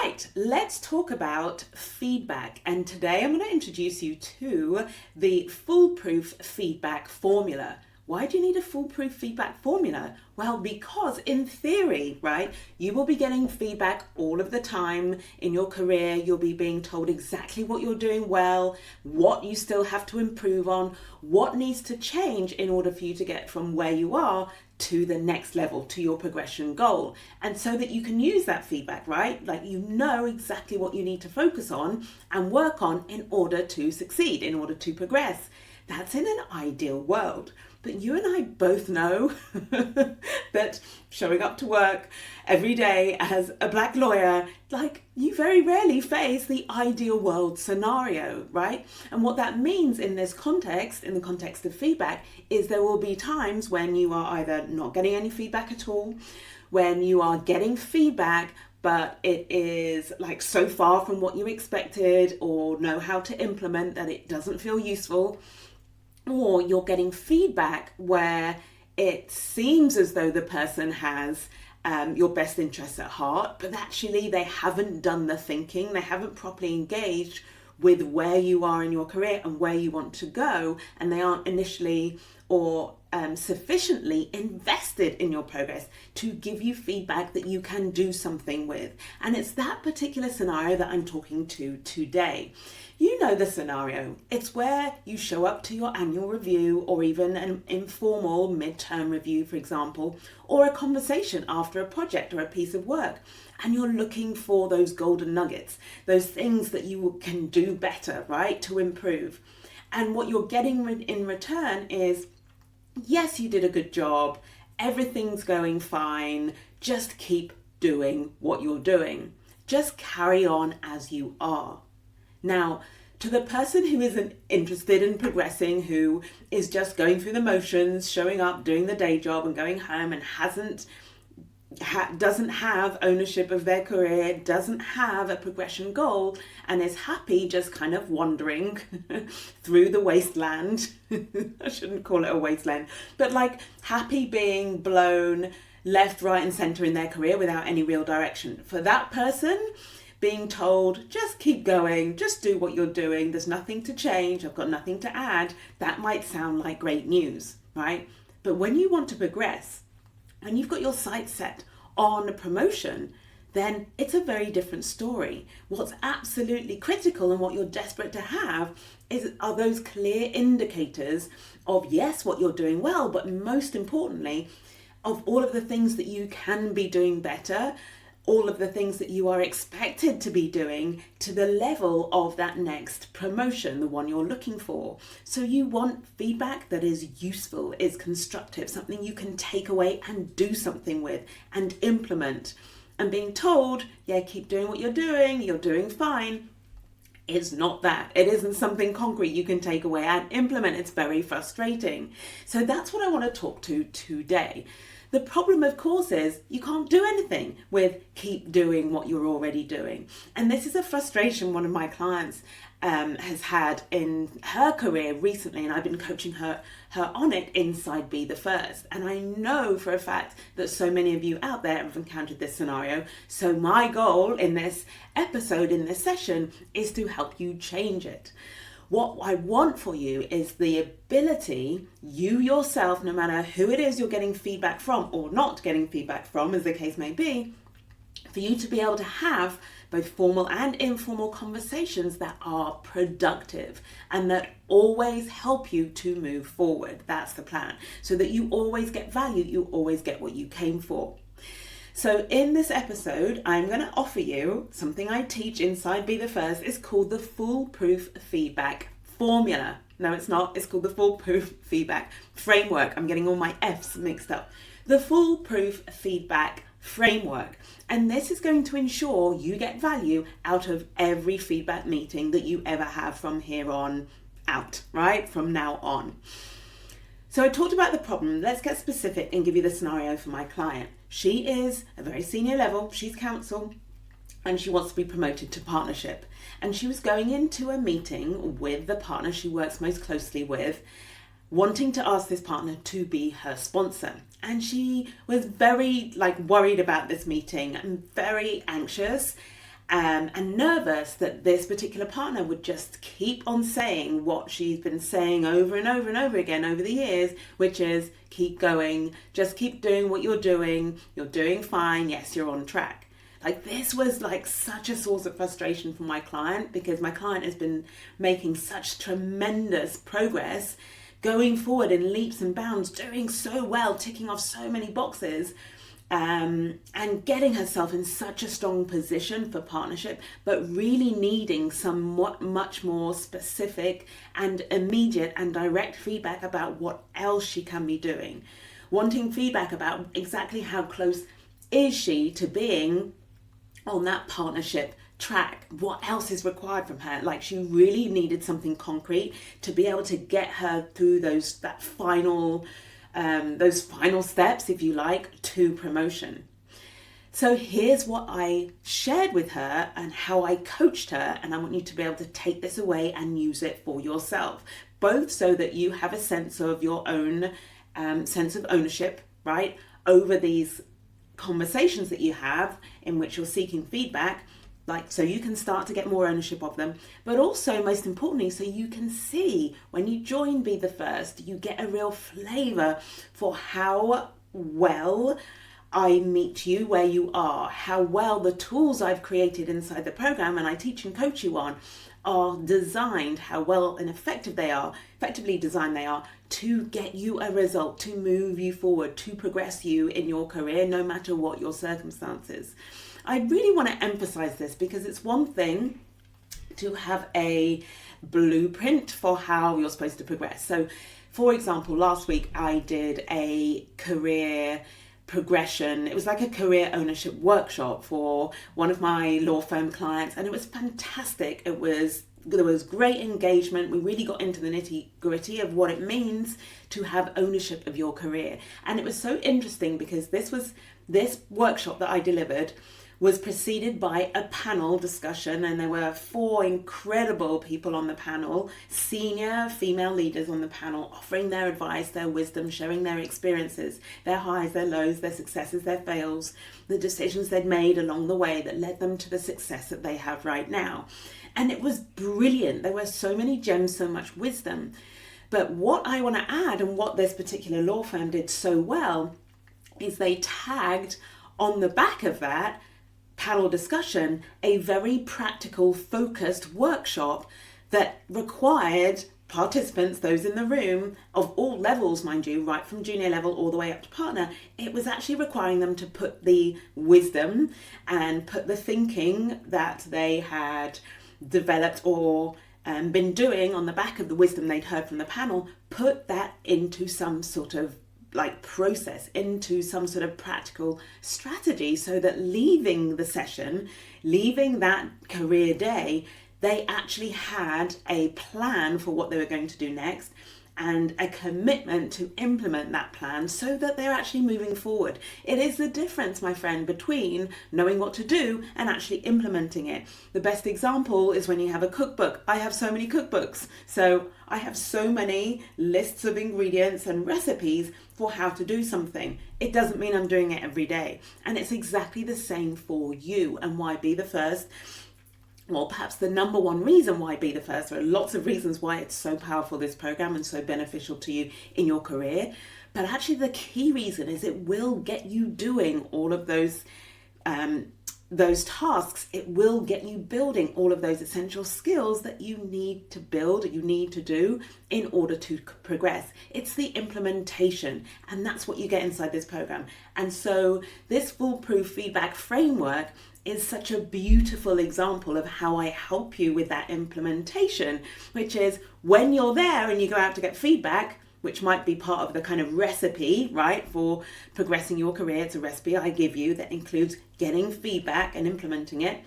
Right, let's talk about feedback. And today I'm going to introduce you to the Foolproof Feedback Formula. Why do you need a foolproof feedback formula? Well, because in theory, right, you will be getting feedback all of the time in your career. You'll be being told exactly what you're doing well, what you still have to improve on, what needs to change in order for you to get from where you are to the next level, to your progression goal. And so that you can use that feedback, right? Like you know exactly what you need to focus on and work on in order to succeed, in order to progress. That's in an ideal world. But you and I both know that showing up to work every day as a black lawyer, like you very rarely face the ideal world scenario, right? And what that means in this context, in the context of feedback, is there will be times when you are either not getting any feedback at all, when you are getting feedback, but it is like so far from what you expected or know how to implement that it doesn't feel useful. Or you're getting feedback where it seems as though the person has your best interests at heart, but actually they haven't done the thinking, they haven't properly engaged with where you are in your career and where you want to go, and they aren't initially or sufficiently invested in your progress to give you feedback that you can do something with. And it's that particular scenario that I'm talking to today. You know the scenario. It's where you show up to your annual review or even an informal midterm review, for example, or a conversation after a project or a piece of work, and you're looking for those golden nuggets, those things that you can do better, right, to improve. And what you're getting in return is, yes, you did a good job, everything's going fine, just keep doing what you're doing. Just carry on as you are. Now, to the person who isn't interested in progressing, who is just going through the motions, showing up, doing the day job and going home and doesn't have ownership of their career, doesn't have a progression goal, and is happy just kind of wandering through the wasteland. I shouldn't call it a wasteland, but like happy being blown left, right and center in their career without any real direction. For that person, being told, just keep going, just do what you're doing, there's nothing to change, I've got nothing to add, that might sound like great news, right? But when you want to progress, and you've got your sights set on a promotion, then it's a very different story. What's absolutely critical and what you're desperate to have are those clear indicators of, yes, what you're doing well, but most importantly, of all of the things that you can be doing better, all of the things that you are expected to be doing to the level of that next promotion, the one you're looking for. So you want feedback that is useful, is constructive, something you can take away and do something with and implement. And being told, yeah, keep doing what you're doing fine, is not that. It isn't something concrete you can take away and implement. It's very frustrating. So that's what I want to talk to today. The problem, of course, is you can't do anything with keep doing what you're already doing. And this is a frustration one of my clients has had in her career recently, and I've been coaching her on it inside Be The First. And I know for a fact that so many of you out there have encountered this scenario. So my goal in this episode, in this session, is to help you change it. What I want for you is the ability, you yourself, no matter who it is you're getting feedback from or not getting feedback from, as the case may be, for you to be able to have both formal and informal conversations that are productive and that always help you to move forward. That's the plan. So that you always get value, you always get what you came for. So in this episode, I'm going to offer you something I teach inside Be The First. It's called the Foolproof Feedback Formula. No, it's not. It's called the Foolproof Feedback Framework. I'm getting all my F's mixed up. The Foolproof Feedback Framework. And this is going to ensure you get value out of every feedback meeting that you ever have from here on out, right? From now on. So I talked about the problem. Let's get specific and give you the scenario for my client. She is a very senior level, she's counsel, and she wants to be promoted to partnership. And she was going into a meeting with the partner she works most closely with, wanting to ask this partner to be her sponsor. And she was very worried about this meeting and very anxious. and nervous that this particular partner would just keep on saying what she's been saying over and over and over again over the years, which is keep going, just keep doing what you're doing fine, yes, you're on track. Like, this was like such a source of frustration for my client, because my client has been making such tremendous progress, going forward in leaps and bounds, doing so well, ticking off so many boxes, and getting herself in such a strong position for partnership, but really needing some much more specific and immediate and direct feedback about what else she can be doing. Wanting feedback about exactly how close is she to being on that partnership track, what else is required from her. Like, she really needed something concrete to be able to get her through those final steps, if you like, to promotion. So here's what I shared with her and how I coached her, and I want you to be able to take this away and use it for yourself, both so that you have a sense of your own sense of ownership, right, over these conversations that you have in which you're seeking feedback, like, so you can start to get more ownership of them, but also, most importantly, so you can see when you join Be the First, you get a real flavor for how well I meet you where you are, how well the tools I've created inside the program and I teach and coach you on are designed, how well and effectively designed they are to get you a result, to move you forward, to progress you in your career, no matter what your circumstances. I really want to emphasize this, because it's one thing to have a blueprint for how you're supposed to progress. So, for example, last week I did a career progression. It was like a career ownership workshop for one of my law firm clients, and it was fantastic. There was great engagement. We really got into the nitty-gritty of what it means to have ownership of your career. And it was so interesting, because this workshop that I delivered was preceded by a panel discussion, and there were 4 incredible people on the panel, senior female leaders on the panel, offering their advice, their wisdom, sharing their experiences, their highs, their lows, their successes, their fails, the decisions they'd made along the way that led them to the success that they have right now. And it was brilliant. There were so many gems, so much wisdom. But what I want to add, and what this particular law firm did so well, is they tagged on the back of that panel discussion a very practical, focused workshop that required participants, those in the room, of all levels, mind you, right from junior level all the way up to partner. It was actually requiring them to put the wisdom and put the thinking that they had developed or been doing on the back of the wisdom they'd heard from the panel, put that into some sort of like process, into some sort of practical strategy, so that leaving the session, leaving that career day, they actually had a plan for what they were going to do next, and a commitment to implement that plan, so that they're actually moving forward. It is the difference, my friend, between knowing what to do and actually implementing it. The best example is when you have a cookbook. I have so many cookbooks. So I have so many lists of ingredients and recipes for how to do something. It doesn't mean I'm doing it every day. And it's exactly the same for you. And why Be the First? Well, perhaps the number one reason why Be the First, there are lots of reasons why it's so powerful, this program, and so beneficial to you in your career. But actually the key reason is it will get you doing all of those tasks. It will get you building all of those essential skills that you need to build, you need to do in order to progress. It's the implementation, and that's what you get inside this program. And so this Foolproof Feedback Framework is such a beautiful example of how I help you with that implementation, which is when you're there and you go out to get feedback, which might be part of the kind of recipe, right, for progressing your career. It's a recipe I give you that includes getting feedback and implementing it.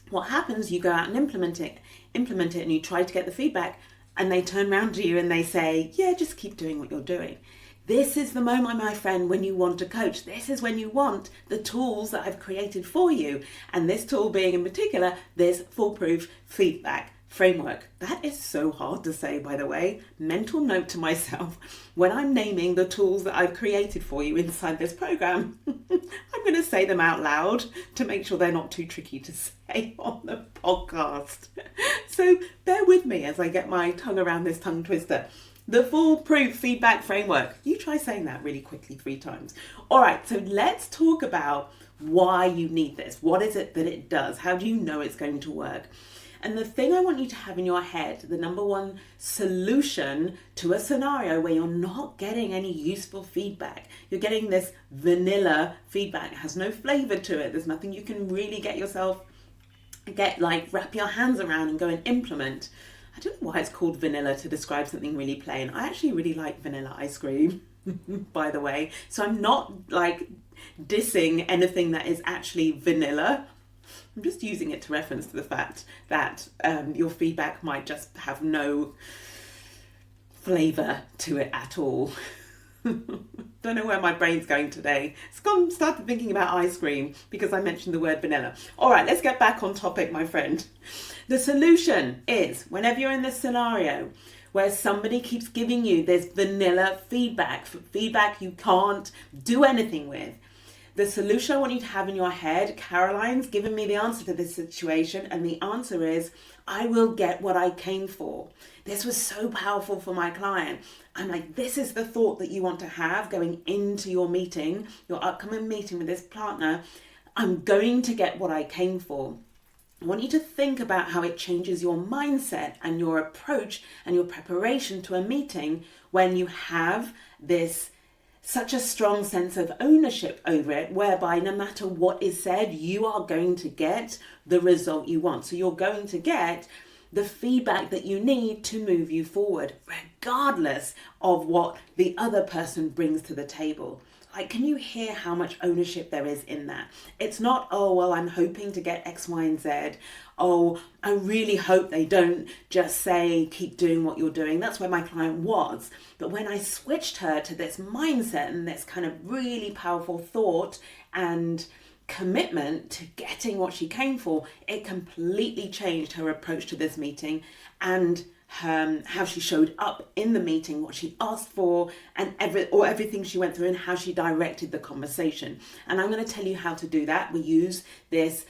What happens, you go out and implement it, and you try to get the feedback, and they turn around to you and they say, yeah, just keep doing what you're doing. This is the moment, my friend, when you want a coach. This is when you want the tools that I've created for you. And this tool being in particular, this Foolproof Feedback Framework. That is so hard to say, by the way. Mental note to myself when I'm naming the tools that I've created for you inside this program. I'm going to say them out loud to make sure they're not too tricky to say on the podcast. So bear with me as I get my tongue around this tongue twister. The Foolproof Feedback Framework. You try saying that really quickly 3 times. All right, so let's talk about why you need this. What is it that it does? How do you know it's going to work? And the thing I want you to have in your head, the number one solution to a scenario where you're not getting any useful feedback, you're getting this vanilla feedback, it has no flavor to it, there's nothing you can really wrap your hands around and go and implement. I don't know why it's called vanilla to describe something really plain. I actually really like vanilla ice cream, by the way. So I'm not dissing anything that is actually vanilla. I'm just using it to reference to the fact that your feedback might just have no flavour to it at all. Don't know where my brain's going today. It's started thinking about ice cream because I mentioned the word vanilla. All right, let's get back on topic, my friend. The solution is, whenever you're in this scenario where somebody keeps giving you this vanilla feedback you can't do anything with, the solution I want you to have in your head, Caroline's given me the answer to this situation, and the answer is, I will get what I came for. This was so powerful for my client. I'm like, this is the thought that you want to have going into your meeting, your upcoming meeting with this partner. I'm going to get what I came for. I want you to think about how it changes your mindset and your approach and your preparation to a meeting when you have this such a strong sense of ownership over it, whereby no matter what is said, you are going to get the result you want. So you're going to get the feedback that you need to move you forward, regardless of what the other person brings to the table. Like, can you hear how much ownership there is in that? It's not, oh, well, I'm hoping to get X, Y, and Z. Oh, I really hope they don't just say, keep doing what you're doing. That's where my client was. But when I switched her to this mindset and this kind of really powerful thought and commitment to getting what she came for, it completely changed her approach to this meeting and how she showed up in the meeting, what she asked for, and everything she went through, and how she directed the conversation. And I'm going to tell you how to do that. We use this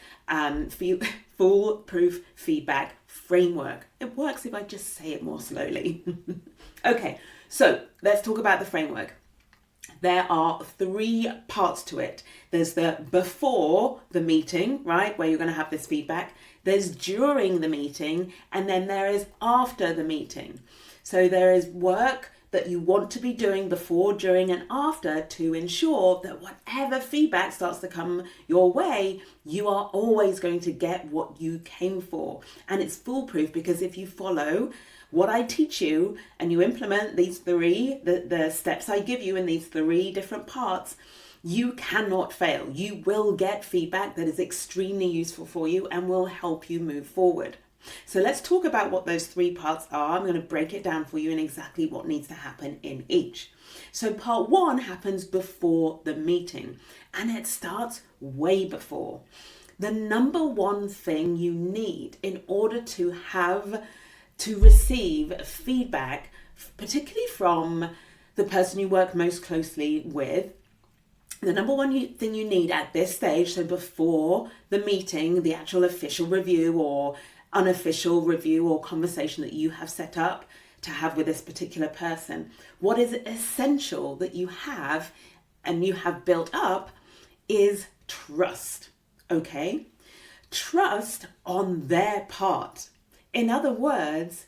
Foolproof Feedback Framework. It works if I just say it more slowly. Okay, so let's talk about the framework. There are 3 parts to it. There's the before the meeting, right, where you're going to have this feedback. There's during the meeting, and then there is after the meeting. So there is work that you want to be doing before, during, and after to ensure that whatever feedback starts to come your way, you are always going to get what you came for. And it's foolproof because if you follow what I teach you and you implement these 3, the steps I give you in these 3 different parts, you cannot fail. You will get feedback that is extremely useful for you and will help you move forward. So let's talk about what those 3 parts are. I'm going to break it down for you and exactly what needs to happen in each. So part 1 happens before the meeting, and it starts way before. The number one thing you need in order to receive feedback, particularly from the person you work most closely with, the number one thing you need at this stage, so before the meeting, the actual official review or unofficial review or conversation that you have set up to have with this particular person, what is essential that you have and you have built up is trust, okay? Trust on their part. In other words,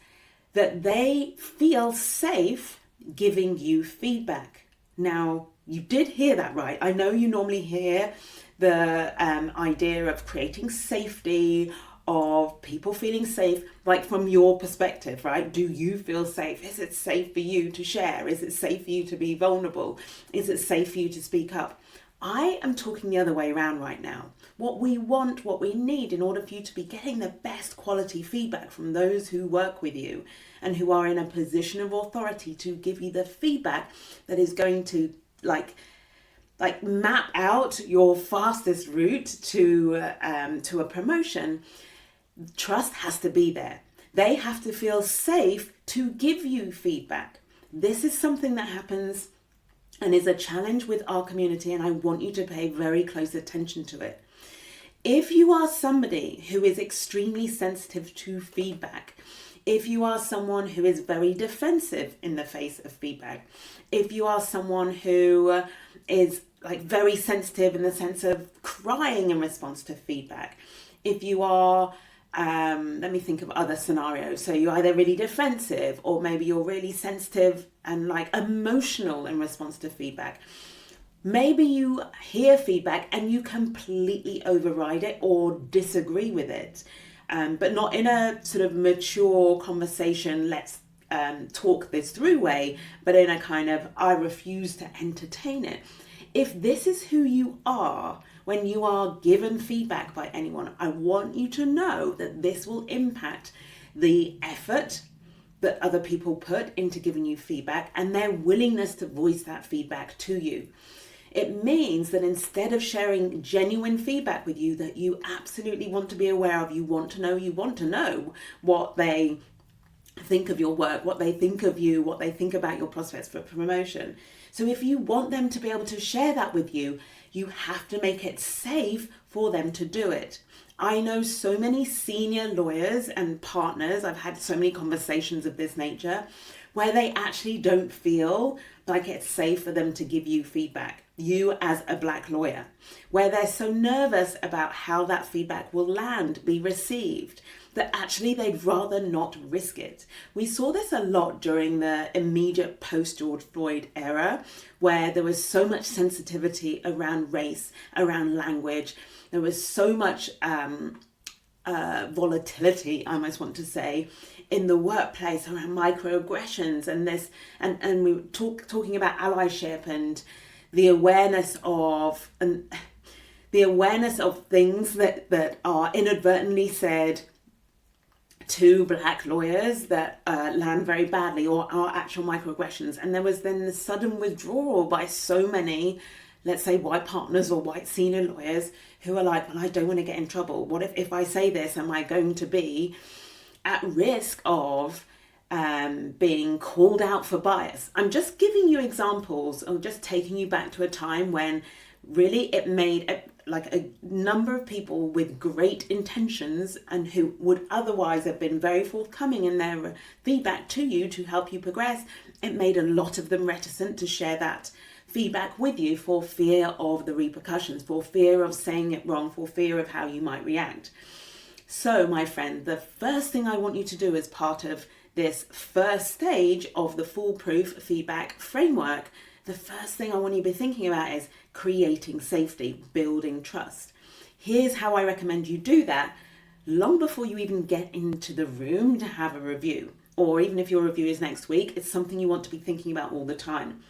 that they feel safe giving you feedback. Now, you did hear that right. I know you normally hear the idea of creating safety, of people feeling safe, like from your perspective, right? Do you feel safe? Is it safe for you to share? Is it safe for you to be vulnerable? Is it safe for you to speak up? I am talking the other way around right now. What we want, what we need in order for you to be getting the best quality feedback from those who work with you and who are in a position of authority to give you the feedback that is going to like map out your fastest route to a promotion. Trust has to be there. They have to feel safe to give you feedback. This is something that happens and is a challenge with our community, and I want you to pay very close attention to it. If you are somebody who is extremely sensitive to feedback, if you are someone who is very defensive in the face of feedback, if you are someone who is like very sensitive in the sense of crying in response to feedback, if you are, let me think of other scenarios. So you're either really defensive, or maybe you're really sensitive and like emotional in response to feedback. Maybe you hear feedback and you completely override it or disagree with it, but not in a sort of mature conversation, let's talk this through way, but in a kind of, I refuse to entertain it. If this is who you are when you are given feedback by anyone, I want you to know that this will impact the effort that other people put into giving you feedback and their willingness to voice that feedback to you. It means that instead of sharing genuine feedback with you that you absolutely want to be aware of, you want to know what they think of your work, what they think of you, what they think about your prospects for promotion. So if you want them to be able to share that with you, you have to make it safe for them to do it. I know so many senior lawyers and partners, I've had so many conversations of this nature, where they actually don't feel like it's safe for them to give you feedback, you as a Black lawyer, where they're so nervous about how that feedback will land, be received, that actually they'd rather not risk it. We saw this a lot during the immediate post-George Floyd era, where there was so much sensitivity around race, around language. There was so much volatility, I almost want to say, in the workplace around microaggressions and this, and we were talking about allyship and the awareness of things that are inadvertently said to Black lawyers that land very badly or are actual microaggressions. And there was then the sudden withdrawal by so many, let's say, white partners or white senior lawyers who are like, well, I don't want to get in trouble. What if I say this, am I going to be at risk of being called out for bias? I'm just giving you examples of just taking you back to a time when really it made a number of people with great intentions and who would otherwise have been very forthcoming in their feedback to you to help you progress. It made a lot of them reticent to share that feedback with you for fear of the repercussions, for fear of saying it wrong, for fear of how you might react. So, my friend, the first thing I want you to do as part of this first stage of the Foolproof Feedback Framework, the first thing I want you to be thinking about is creating safety, building trust. Here's how I recommend you do that long before you even get into the room to have a review. Or even if your review is next week, it's something you want to be thinking about all the time.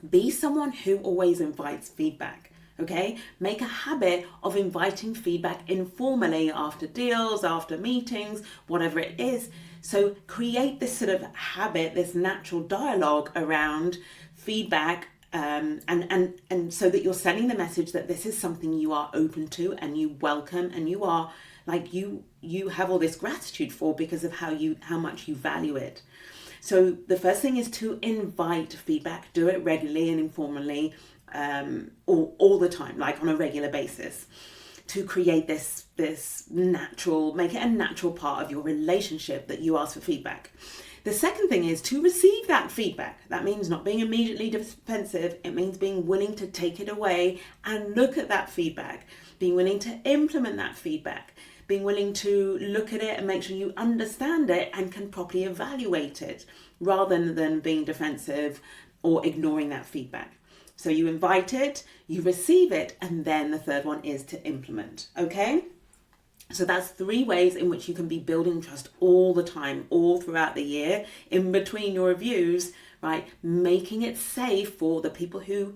Be someone who always invites feedback. Okay, make a habit of inviting feedback informally after deals, after meetings, whatever it is. So create this sort of habit, this natural dialogue around feedback, and so that you're sending the message that this is something you are open to and you welcome, and you are like you have all this gratitude for because of how much you value it. So the first thing is to invite feedback. Do it regularly and informally. All the time, like on a regular basis, to create this natural, make it a natural part of your relationship that you ask for feedback. The second thing is to receive that feedback. That means not being immediately defensive. It means being willing to take it away and look at that feedback, being willing to implement that feedback, being willing to look at it and make sure you understand it and can properly evaluate it, rather than being defensive or ignoring that feedback. So you invite it, you receive it, and then the third one is to implement, okay? So that's 3 ways in which you can be building trust all the time, all throughout the year, in between your reviews, right? Making it safe for the people who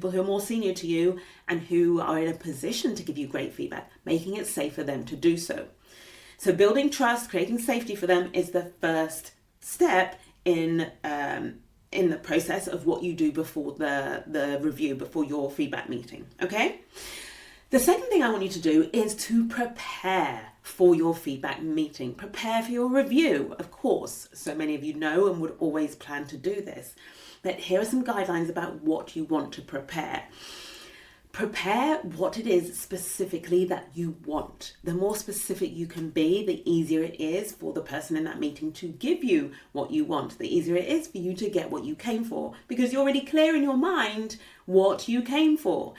are more senior to you and who are in a position to give you great feedback, making it safe for them to do so. So building trust, creating safety for them is the first step in the process of what you do before the review, before your feedback meeting, okay? The second thing I want you to do is to prepare for your feedback meeting. Prepare for your review, of course. So many of you know and would always plan to do this. But here are some guidelines about what you want to prepare. Prepare what it is specifically that you want. The more specific you can be, the easier it is for the person in that meeting to give you what you want. The easier it is for you to get what you came for, because you're already clear in your mind what you came for.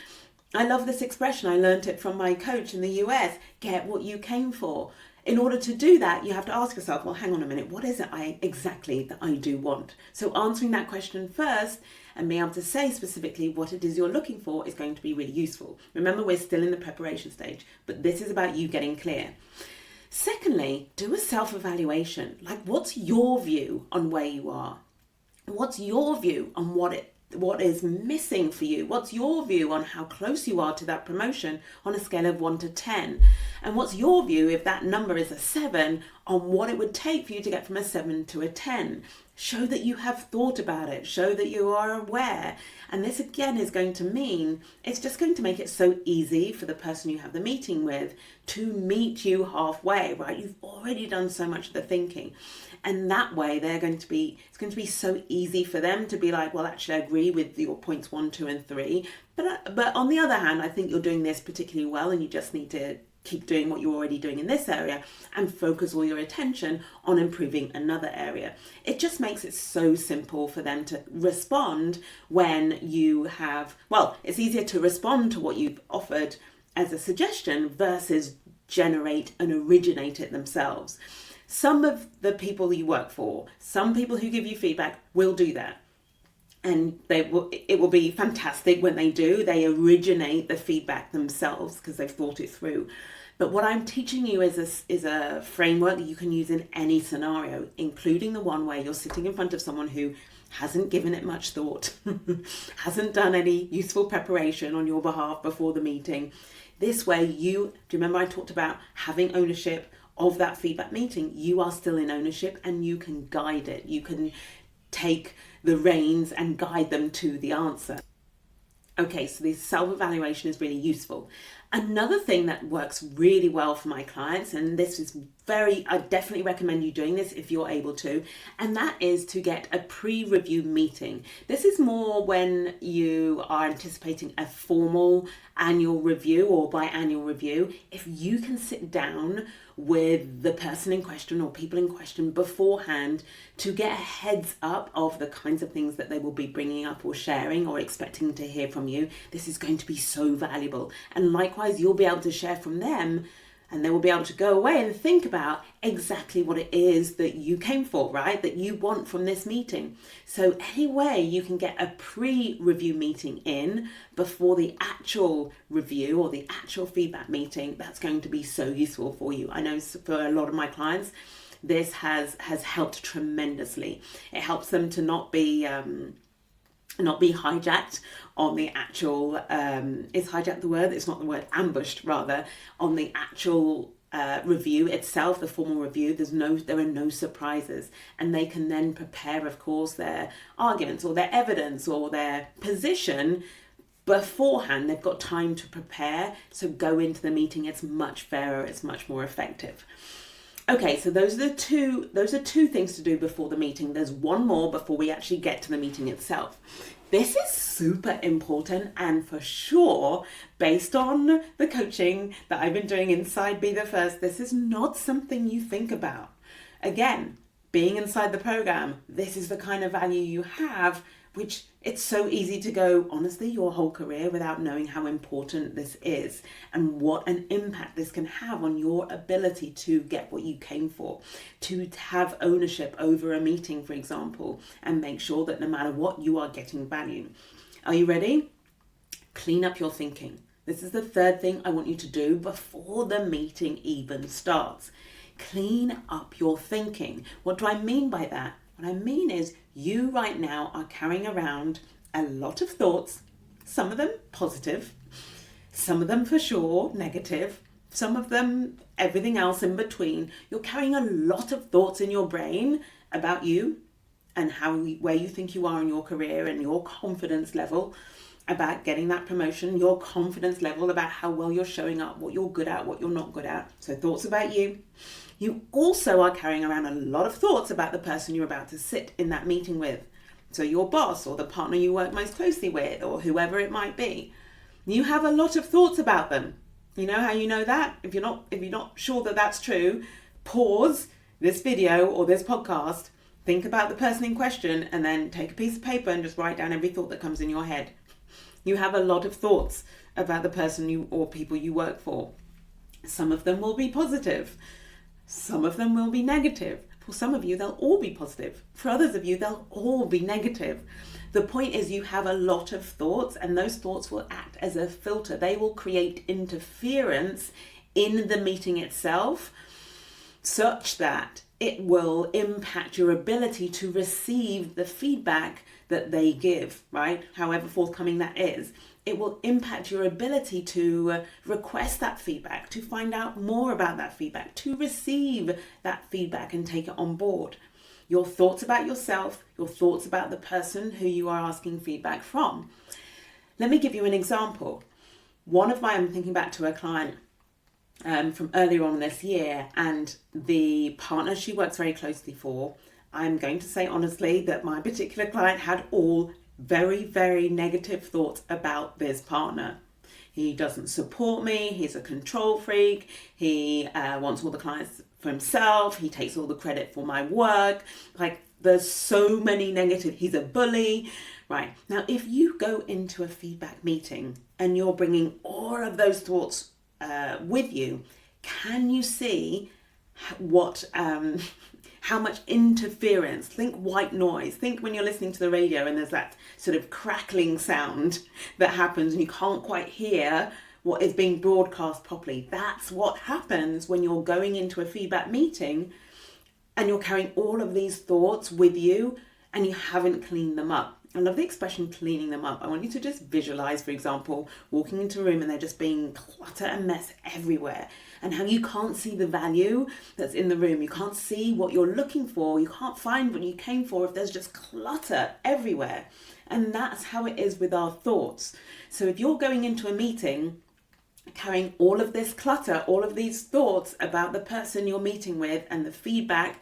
I love this expression. I learned it from my coach in the US, get what you came for. In order to do that, you have to ask yourself, well, hang on a minute, what is it exactly that I do want? So answering that question first and being able to say specifically what it is you're looking for is going to be really useful. Remember, we're still in the preparation stage, but this is about you getting clear. Secondly, do a self-evaluation. Like, what's your view on where you are? What's your view on what is missing for you? What's your view on how close you are to that promotion on a scale of 1 to 10? And what's your view, if that number is a 7, on what it would take for you to get from a 7 to a 10? Show that you have thought about it. Show that you are aware. And this again is going to mean, it's just going to make it so easy for the person you have the meeting with to meet you halfway, right? You've already done so much of the thinking. And that way it's going to be so easy for them to be like, well, actually I agree with your points 1, 2, and 3. But on the other hand, I think you're doing this particularly well and you just need to keep doing what you're already doing in this area and focus all your attention on improving another area. It just makes it so simple for them to respond when you have, well, it's easier to respond to what you've offered as a suggestion versus generate and originate it themselves. Some of the people you work for, some people who give you feedback will do that. And it will be fantastic when they do. They originate the feedback themselves because they've thought it through. But what I'm teaching you is a framework that you can use in any scenario, including the one where you're sitting in front of someone who hasn't given it much thought, hasn't done any useful preparation on your behalf before the meeting. This way do you remember I talked about having ownership of that feedback meeting? You are still in ownership and you can guide it. You can take the reins and guide them to the answer. Okay, so this self-evaluation is really useful. Another thing that works really well for my clients, and this is I definitely recommend you doing this if you're able to, and that is to get a pre-review meeting. This is more when you are anticipating a formal annual review or biannual review. If you can sit down with the person in question or people in question beforehand to get a heads up of the kinds of things that they will be bringing up or sharing or expecting to hear from you, this is going to be so valuable. And likewise, you'll be able to share from them and they will be able to go away and think about exactly what it is that you came for, right? That you want from this meeting. So any way you can get a pre-review meeting in before the actual review or the actual feedback meeting, that's going to be so useful for you. I know for a lot of my clients, this has helped tremendously. It helps them to not be hijacked on the actual, is hijacked the word? It's not the word, ambushed rather, on the actual review itself, the formal review. There are no surprises, and they can then prepare, of course, their arguments or their evidence or their position beforehand. They've got time to prepare, so go into the meeting. It's much fairer, it's much more effective. Okay, so those are two things to do before the meeting. There's one more before we actually get to the meeting itself. This is super important, and for sure, based on the coaching that I've been doing inside Be The First, this is not something you think about. Again, being inside the program, this is the kind of value you have, which it's so easy to go, honestly, your whole career without knowing how important this is and what an impact this can have on your ability to get what you came for, to have ownership over a meeting, for example, and make sure that no matter what, you are getting value. Are you ready? Clean up your thinking. This is the third thing I want you to do before the meeting even starts. Clean up your thinking. What do I mean by that? What I mean is you right now are carrying around a lot of thoughts, some of them positive, some of them for sure negative, some of them everything else in between. You're carrying a lot of thoughts in your brain about you and where you think you are in your career and your confidence level. about getting that promotion, your confidence level about how well you're showing up, what you're good at, what you're not good at. So thoughts about you. You also are carrying around a lot of thoughts about the person you're about to sit in that meeting with. So your boss or the partner you work most closely with or whoever it might be. You have a lot of thoughts about them. You know how you know that? If you're not sure that that's true, pause this video or this podcast, think about the person in question, and then take a piece of paper and just write down every thought that comes in your head. You have a lot of thoughts about the person or people you work for. Some of them will be positive. Some of them will be negative. For some of you, they'll all be positive. For others of you, they'll all be negative. The point is you have a lot of thoughts, and those thoughts will act as a filter. They will create interference in the meeting itself, such that it will impact your ability to receive the feedback that they give, right? However forthcoming that is. It will impact your ability to request that feedback, to find out more about that feedback, to receive that feedback and take it on board. Your thoughts about yourself, your thoughts about the person who you are asking feedback from. Let me give you an example. I'm thinking back to a client from earlier on this year, and the partner she works very closely for, I'm going to say honestly that my particular client had all very, very negative thoughts about this partner. He doesn't support me. He's a control freak. He wants all the clients for himself. He takes all the credit for my work. Like, there's so many negative. He's a bully. Right. Now, if you go into a feedback meeting and you're bringing all of those thoughts with you, can you see how much interference? Think white noise. Think when you're listening to the radio and there's that sort of crackling sound that happens and you can't quite hear what is being broadcast properly. That's what happens when you're going into a feedback meeting and you're carrying all of these thoughts with you and you haven't cleaned them up. I love the expression cleaning them up. I want you to just visualize, for example, walking into a room and there just being clutter and mess everywhere, and how you can't see the value that's in the room. You can't see what you're looking for. You can't find what you came for if there's just clutter everywhere. And that's how it is with our thoughts. So if you're going into a meeting carrying all of this clutter, all of these thoughts about the person you're meeting with and the feedback,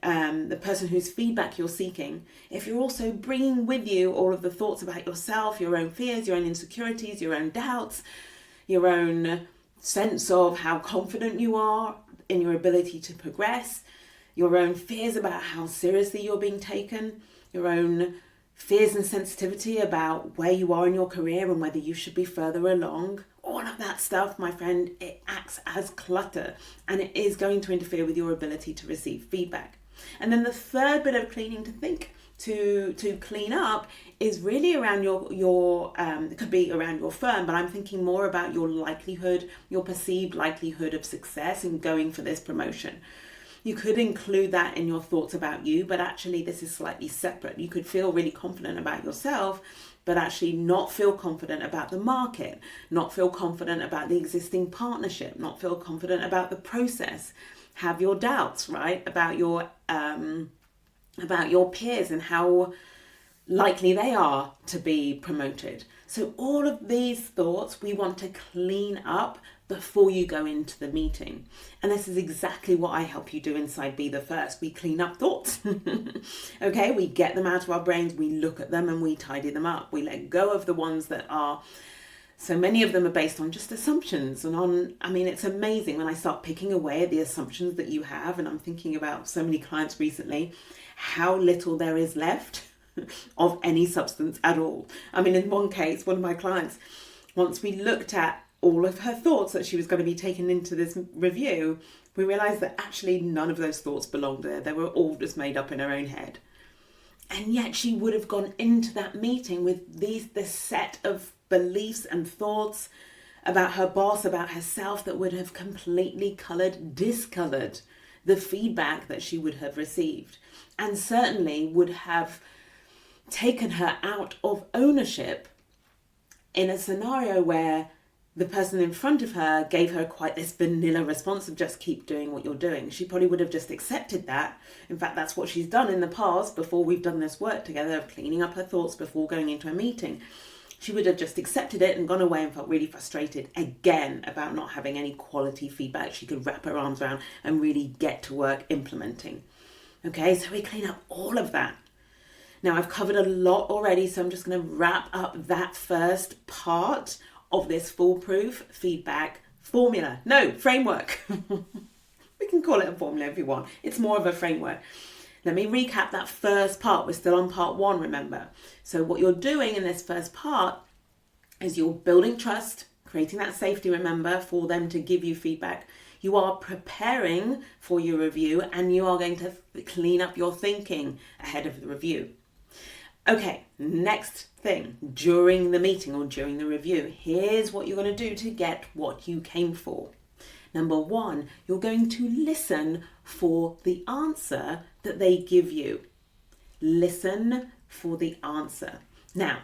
the person whose feedback you're seeking, if you're also bringing with you all of the thoughts about yourself, your own fears, your own insecurities, your own doubts, your own sense of how confident you are in your ability to progress, your own fears about how seriously you're being taken, your own fears and sensitivity about where you are in your career and whether you should be further along, all of that stuff, my friend, it acts as clutter and it is going to interfere with your ability to receive feedback. And then the third bit of cleaning to clean up is really around your it could be around your firm, but I'm thinking more about your likelihood, your perceived likelihood of success in going for this promotion. You could include that in your thoughts about you, but actually this is slightly separate. You could feel really confident about yourself, but actually not feel confident about the market, not feel confident about the existing partnership, not feel confident about the process. Have your doubts, right, about your peers and how likely they are to be promoted. So all of these thoughts we want to clean up before you go into the meeting. And this is exactly what I help you do inside Be the First. We clean up thoughts. Okay, we get them out of our brains, we look at them and we tidy them up. We let go of the ones that are, so many of them are based on just assumptions and it's amazing when I start picking away at the assumptions that you have, and I'm thinking about so many clients recently, how little there is left of any substance at all. In one case, one of my clients, once we looked at all of her thoughts that she was going to be taken into this review, we realized that actually none of those thoughts belonged there. They were all just made up in her own head. And yet she would have gone into that meeting with this set of beliefs and thoughts about her boss, about herself, that would have completely discolored the feedback that she would have received, and certainly would have taken her out of ownership in a scenario where the person in front of her gave her quite this vanilla response of just keep doing what you're doing. She probably would have just accepted that. In fact, that's what she's done in the past before we've done this work together of cleaning up her thoughts before going into a meeting. she would have just accepted it and gone away and felt really frustrated again about not having any quality feedback she could wrap her arms around and really get to work implementing. Okay, so we clean up all of that. Now I've covered a lot already, so I'm just going to wrap up that first part of this foolproof feedback framework. We can call it a formula if you want. It's more of a framework. Let me recap that first part. We're still on part 1, remember. So what you're doing in this first part is you're building trust, creating that safety, remember, for them to give you feedback. You are preparing for your review, and you are going to clean up your thinking ahead of the review. Okay, next thing, during the meeting or during the review, here's what you're going to do to get what you came for. Number 1, you're going to listen for the answer that they give you. Listen for the answer. Now,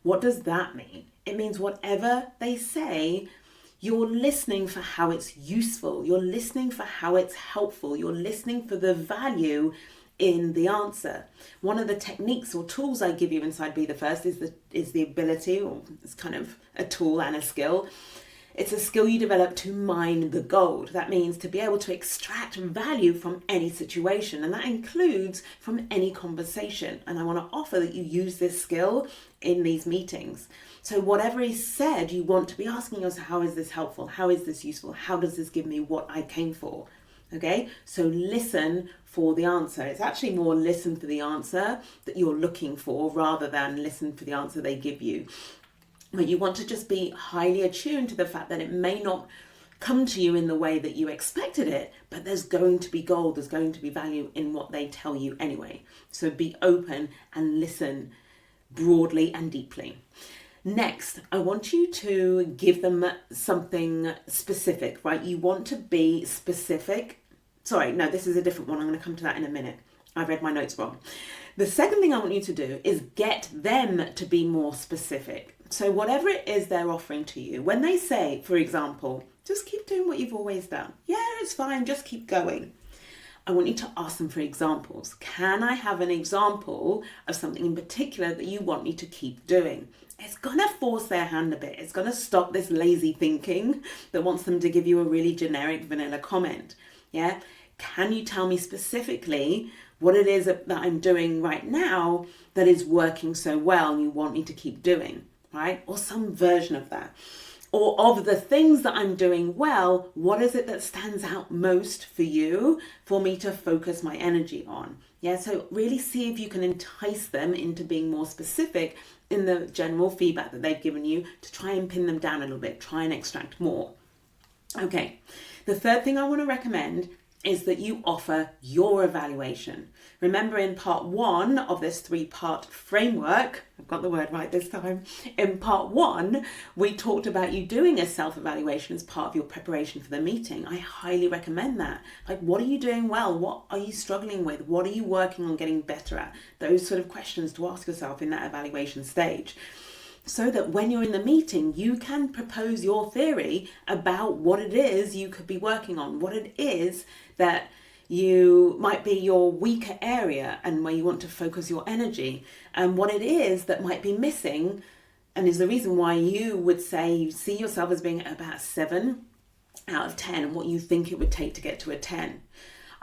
what does that mean? It means whatever they say, you're listening for how it's useful. You're listening for how it's helpful. You're listening for the value in the answer. One of the techniques or tools I give you inside Be the First is the ability, or it's kind of a tool and a skill. It's a skill you develop to mine the gold. That means to be able to extract value from any situation, and that includes from any conversation. And I want to offer that you use this skill in these meetings. So whatever is said, you want to be asking yourself, how is this helpful? How is this useful? How does this give me what I came for? Okay, so listen for the answer. It's actually more listen for the answer that you're looking for rather than listen for the answer they give you. But you want to just be highly attuned to the fact that it may not come to you in the way that you expected it, but there's going to be gold, there's going to be value in what they tell you anyway. So be open and listen broadly and deeply. Next, I want you to give them something specific, right? You want to be specific. Sorry, no, this is a different one. I'm going to come to that in a minute. I read my notes wrong. The second thing I want you to do is get them to be more specific. So whatever it is they're offering to you, when they say, for example, just keep doing what you've always done. Yeah, it's fine. Just keep going. I want you to ask them for examples. Can I have an example of something in particular that you want me to keep doing? It's going to force their hand a bit. It's going to stop this lazy thinking that wants them to give you a really generic vanilla comment. Yeah. Can you tell me specifically what it is that I'm doing right now that is working so well and you want me to keep doing, right? Or some version of that. Or of the things that I'm doing well, what is it that stands out most for you for me to focus my energy on? Yeah, so really see if you can entice them into being more specific in the general feedback that they've given you to try and pin them down a little bit, try and extract more. Okay, the third thing I want to recommend is that you offer your evaluation. Remember, in part 1 of this 3-part framework, I've got the word right this time, in part 1, we talked about you doing a self-evaluation as part of your preparation for the meeting. I highly recommend that. Like, what are you doing well? What are you struggling with? What are you working on getting better at? Those sort of questions to ask yourself in that evaluation stage. So that when you're in the meeting, you can propose your theory about what it is you could be working on, what it is that you might be your weaker area and where you want to focus your energy, and what it is that might be missing and is the reason why you would say you see yourself as being about 7 out of 10 and what you think it would take to get to a 10.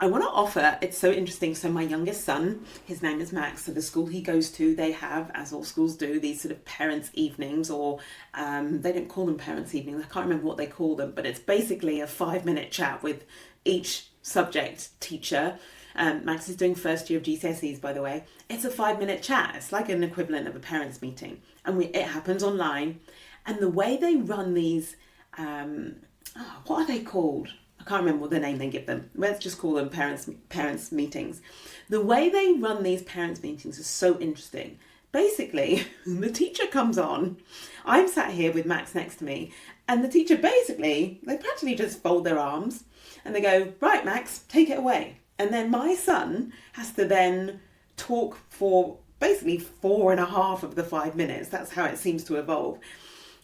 I want to offer, it's so interesting, so my youngest son, his name is Max, so the school he goes to, they have, as all schools do, these sort of parents' evenings, or they don't call them parents' evenings, I can't remember what they call them, but it's basically a 5-minute chat with each subject teacher. Max is doing first year of GCSEs, by the way. It's a 5-minute chat. It's like an equivalent of a parents' meeting, and it happens online. And the way they run these, what are they called? I can't remember what the name they give them. Let's just call them parents meetings. The way they run these parents meetings is so interesting. Basically, the teacher comes on. I'm sat here with Max next to me, and the teacher they practically just fold their arms and they go, right, Max, take it away. And then my son has to then talk for basically 4.5 of the 5 minutes. That's how it seems to evolve.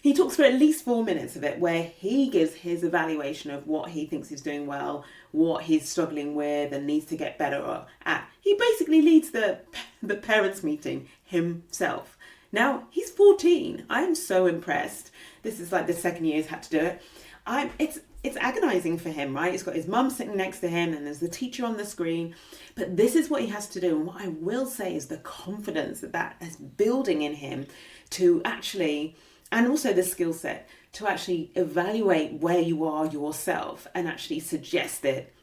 He talks for at least 4 minutes of it, where he gives his evaluation of what he thinks he's doing well, what he's struggling with and needs to get better at. He basically leads the parents' meeting himself. Now, he's 14. I'm so impressed. This is like the second year he's had to do it. It's agonizing for him, right? He's got his mum sitting next to him and there's the teacher on the screen. But this is what he has to do. And what I will say is the confidence that is building in him to actually, and also the skill set, to actually evaluate where you are yourself and actually suggest it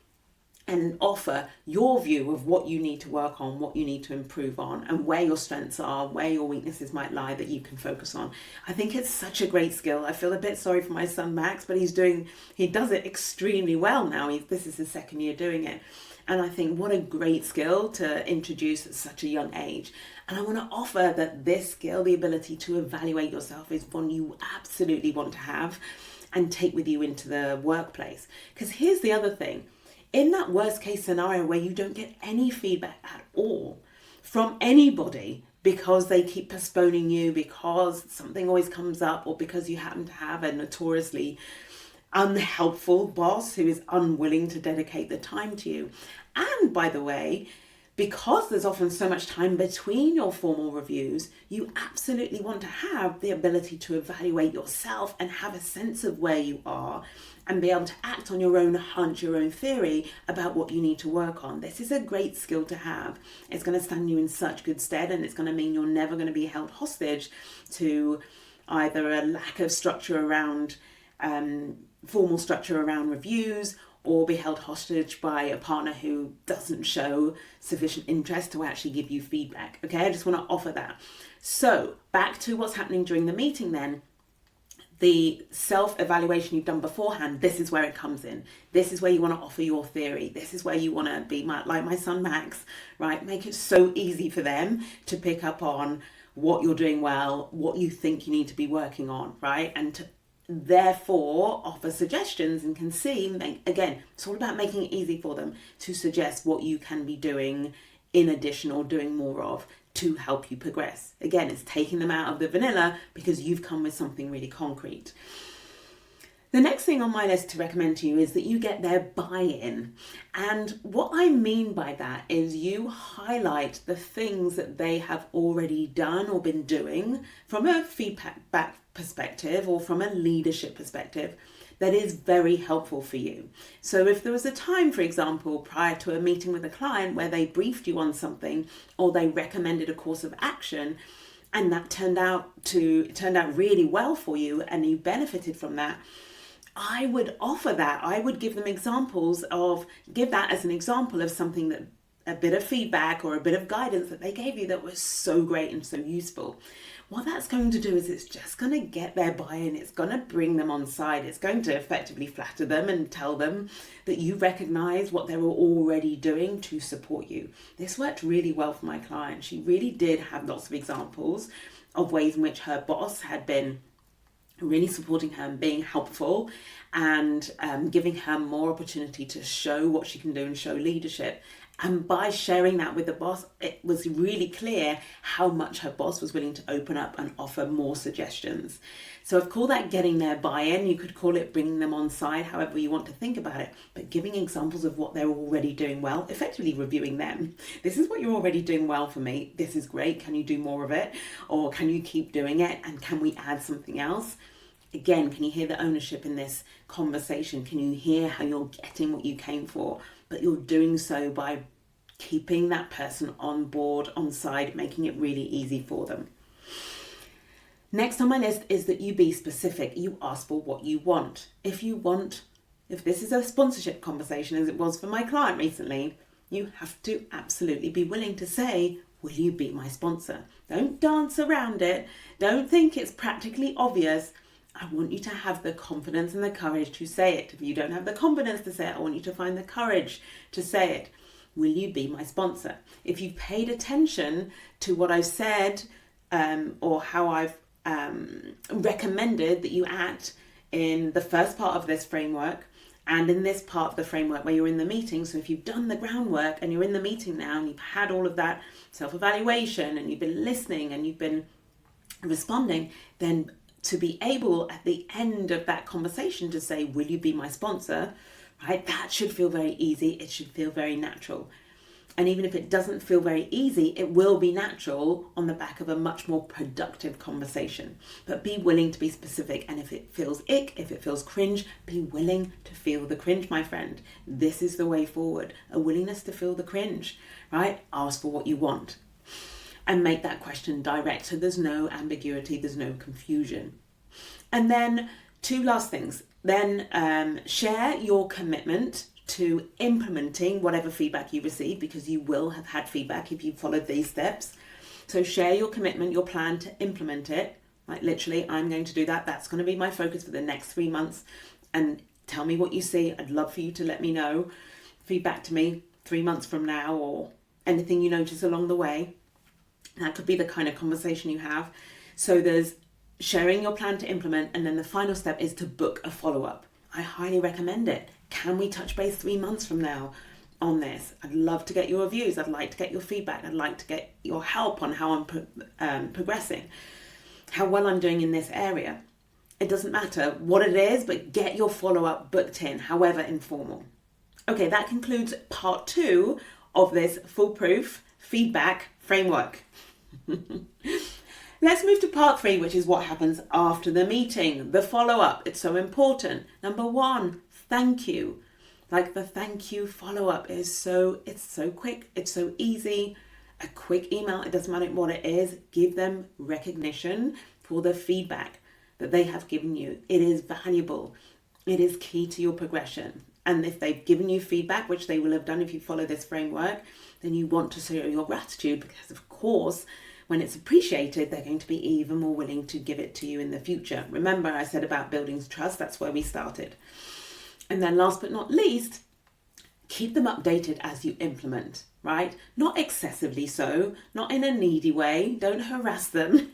and offer your view of what you need to work on, what you need to improve on, and where your strengths are, where your weaknesses might lie that you can focus on. I think it's such a great skill. I feel a bit sorry for my son Max, but he does it extremely well now. This is his second year doing it. And I think what a great skill to introduce at such a young age. And I want to offer that this skill, the ability to evaluate yourself, is one you absolutely want to have and take with you into the workplace. Because here's the other thing. In that worst case scenario where you don't get any feedback at all from anybody because they keep postponing you, because something always comes up, or because you happen to have a notoriously unhelpful boss who is unwilling to dedicate the time to you. And by the way, because there's often so much time between your formal reviews, you absolutely want to have the ability to evaluate yourself and have a sense of where you are and be able to act on your own hunch, your own theory about what you need to work on. This is a great skill to have. It's going to stand you in such good stead, and it's going to mean you're never going to be held hostage to either a lack of structure around, formal structure around reviews, or be held hostage by a partner who doesn't show sufficient interest to actually give you feedback. Okay, I just want to offer that. So back to what's happening during the meeting then. The self-evaluation you've done beforehand, this is where it comes in. This is where you want to offer your theory. This is where you want to be like my son Max, right? Make it so easy for them to pick up on what you're doing well, what you think you need to be working on, right? And to therefore offer suggestions and can see, again, it's all about making it easy for them to suggest what you can be doing in addition or doing more of to help you progress. Again, it's taking them out of the vanilla because you've come with something really concrete. The next thing on my list to recommend to you is that you get their buy-in. And what I mean by that is you highlight the things that they have already done or been doing from a feedback perspective or from a leadership perspective that is very helpful for you. So if there was a time, for example, prior to a meeting with a client where they briefed you on something or they recommended a course of action and that turned out really well for you and you benefited from that, I would offer that. I would give them give that as an example of something that a bit of feedback or a bit of guidance that they gave you that was so great and so useful. What that's going to do is it's just going to get their buy-in. It's going to bring them on side. It's going to effectively flatter them and tell them that you recognize what they were already doing to support you. This worked really well for my client. She really did have lots of examples of ways in which her boss had been really supporting her and being helpful and giving her more opportunity to show what she can do and show leadership. And by sharing that with the boss, it was really clear how much her boss was willing to open up and offer more suggestions. So I've called that getting their buy-in. You could call it bringing them on side, however you want to think about it, but giving examples of what they're already doing well, effectively reviewing them. This is what you're already doing well for me. This is great. Can you do more of it? Or can you keep doing it? And can we add something else? Again, can you hear the ownership in this conversation? Can you hear how you're getting what you came for, but you're doing so by keeping that person on board, on side, making it really easy for them. Next on my list is that you be specific. You ask for what you want. If this is a sponsorship conversation, as it was for my client recently, you have to absolutely be willing to say, will you be my sponsor? Don't dance around it. Don't think it's practically obvious. I want you to have the confidence and the courage to say it. If you don't have the confidence to say it, I want you to find the courage to say it. Will you be my sponsor? If you've paid attention to what I've said or how I've recommended that you act in the first part of this framework and in this part of the framework where you're in the meeting, so if you've done the groundwork and you're in the meeting now and you've had all of that self-evaluation and you've been listening and you've been responding, then to be able at the end of that conversation to say, will you be my sponsor? Right? That should feel very easy. It should feel very natural. And even if it doesn't feel very easy, it will be natural on the back of a much more productive conversation. But be willing to be specific. And if it feels ick, if it feels cringe, be willing to feel the cringe, my friend. This is the way forward. A willingness to feel the cringe, right? Ask for what you want. And make that question direct. So there's no ambiguity, there's no confusion. And then 2 last things. Then share your commitment to implementing whatever feedback you receive, because you will have had feedback if you followed these steps. So share your commitment, your plan to implement it. Like literally, I'm going to do that. That's going to be my focus for the next 3 months. And tell me what you see. I'd love for you to let me know. Feedback to me 3 months from now, or anything you notice along the way. That could be the kind of conversation you have. So there's sharing your plan to implement. And then the final step is to book a follow-up. I highly recommend it. Can we touch base 3 months from now on this? I'd love to get your reviews. I'd like to get your feedback. I'd like to get your help on how I'm progressing, how well I'm doing in this area. It doesn't matter what it is, but get your follow-up booked in, however informal. Okay, that concludes part 2 of this Foolproof Feedback Framework. Let's move to part 3, which is what happens after the meeting, the follow-up. It's so important. Number 1, thank you. Like the thank you follow-up it's so quick, it's so easy. A quick email, it doesn't matter what it is, give them recognition for the feedback that they have given you. It is valuable. It is key to your progression. And if they've given you feedback, which they will have done if you follow this framework, then you want to show your gratitude, because of course, when it's appreciated, they're going to be even more willing to give it to you in the future. Remember, I said about building trust, that's where we started. And then last but not least, keep them updated as you implement, right? Not excessively so, not in a needy way, don't harass them,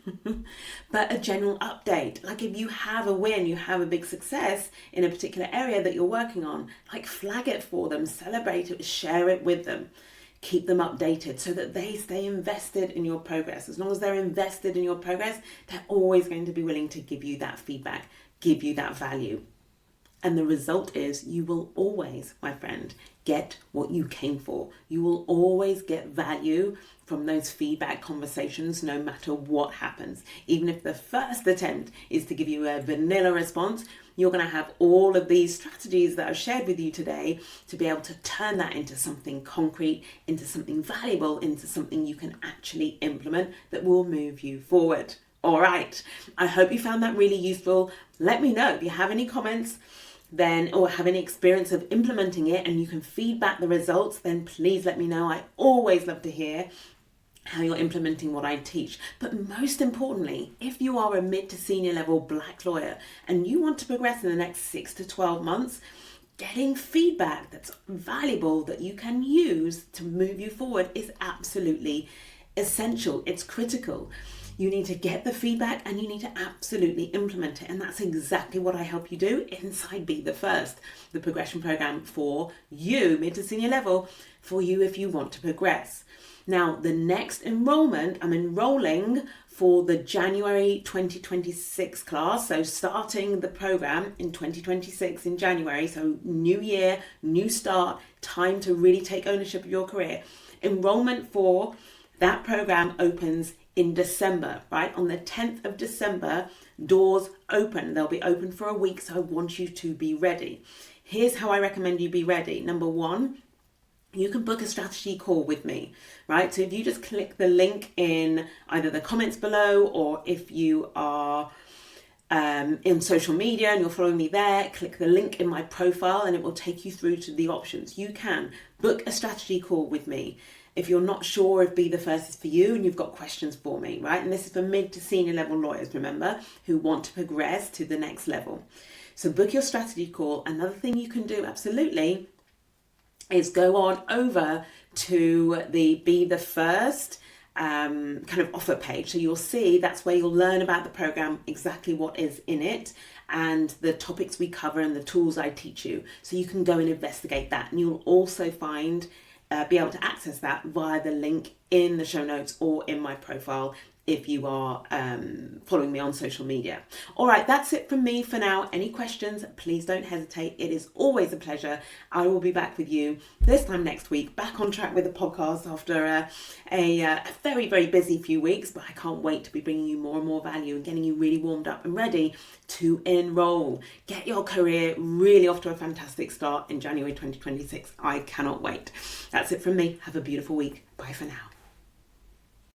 but a general update. Like if you have a win, you have a big success in a particular area that you're working on, like flag it for them, celebrate it, share it with them. Keep them updated so that they stay invested in your progress. As long as they're invested in your progress, they're always going to be willing to give you that feedback, give you that value. And the result is you will always, my friend, get what you came for. You will always get value from those feedback conversations, no matter what happens. Even if the first attempt is to give you a vanilla response, you're going to have all of these strategies that I've shared with you today to be able to turn that into something concrete, into something valuable, into something you can actually implement that will move you forward. All right. I hope you found that really useful. Let me know if you have any comments then, or have any experience of implementing it and you can feedback the results, then please let me know. I always love to hear how you're implementing what I teach. But most importantly, if you are a mid to senior level black lawyer and you want to progress in the next 6 to 12 months, getting feedback that's valuable that you can use to move you forward is absolutely essential. It's critical. You need to get the feedback and you need to absolutely implement it. And that's exactly what I help you do inside Be the First, the progression program for you, mid to senior level, for you if you want to progress. Now, the next enrollment, I'm enrolling for the January 2026 class. So starting the program in 2026 in January. So new year, new start, time to really take ownership of your career. Enrollment for that program opens in December, right? On the 10th of December, doors open. They'll be open for a week, so I want you to be ready. Here's how I recommend you be ready. Number 1, you can book a strategy call with me, right? So if you just click the link in either the comments below, or if you are in social media and you're following me there, click the link in my profile and it will take you through to the options. You can book a strategy call with me. If you're not sure if Be the First is for you and you've got questions for me, right? And this is for mid to senior level lawyers, remember, who want to progress to the next level. So book your strategy call. Another thing you can do, absolutely, is go on over to the Be the First kind of offer page. So you'll see that's where you'll learn about the program, exactly what is in it, and the topics we cover and the tools I teach you. So you can go and investigate that. And you'll also be able to access that via the link in the show notes or in my profile if you are following me on social media. All right, that's it from me for now. Any questions, please don't hesitate. It is always a pleasure. I will be back with you this time next week, back on track with the podcast after a very, very busy few weeks, but I can't wait to be bringing you more and more value and getting you really warmed up and ready to enroll. Get your career really off to a fantastic start in January 2026. I cannot wait. That's it from me. Have a beautiful week. Bye for now.